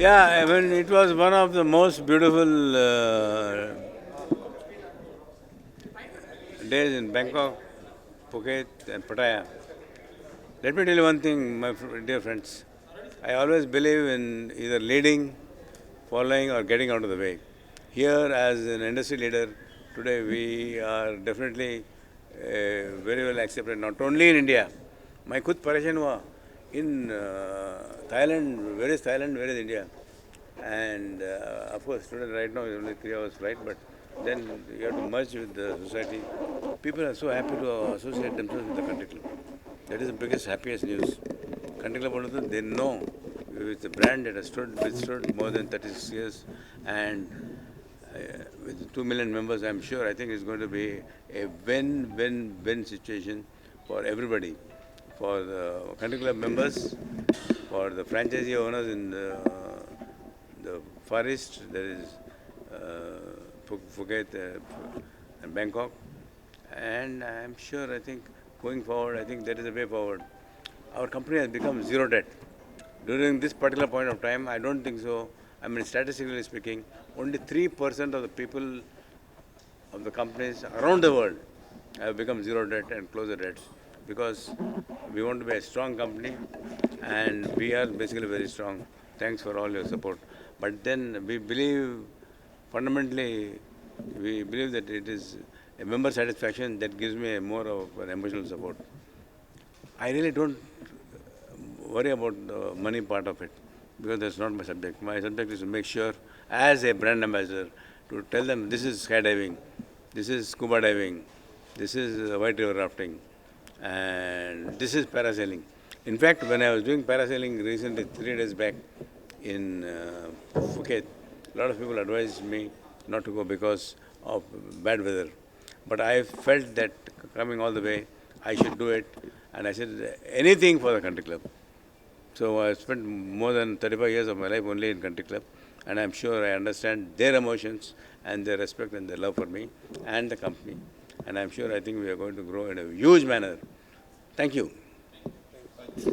Yeah, I mean, it was one of the most beautiful days in Bangkok, Phuket, and Pattaya. Let me tell you one thing, my dear friends. I always believe in either leading, following, or getting out of the way. Here, as an industry leader, today we are definitely very well accepted, not only in India. मैं खुद परेशान हुआ in Thailand, where is Thailand, where is India? And of course, today, right now, is only 3 hours flight, but then you have to merge with the society. People are so happy to associate themselves with the country club. That is the biggest, happiest news. Country club, they know it's a brand that has withstood more than 36 years, and with 2 million members, I'm sure, I think it's going to be a win-win-win situation for everybody, for the country club members, for the franchisee owners in the Far East, there is Phuket and Bangkok, and I'm sure, I think, going forward, I think that is the way forward. Our company has become zero debt. During this particular point of time, I don't think so. I mean, statistically speaking, only 3% of the people of the companies around the world have become zero debt and close the debts because we want to be a strong company and we are basically very strong. Thanks for all your support. But then we believe, fundamentally, we believe that it is a member satisfaction that gives me more of an emotional support. I really don't worry about the money part of it because that's not my subject. My subject is to make sure, as a brand ambassador, to tell them this is skydiving, this is scuba diving, this is white river rafting, and this is parasailing. In fact, when I was doing parasailing recently, 3 days back in Phuket, a lot of people advised me not to go because of bad weather. But I felt that coming all the way, I should do it. And I said, anything for the country club. So I spent more than 35 years of my life only in country club, and I'm sure I understand their emotions and their respect and their love for me and the company. And I'm sure I think we are going to grow in a huge manner. Thank you.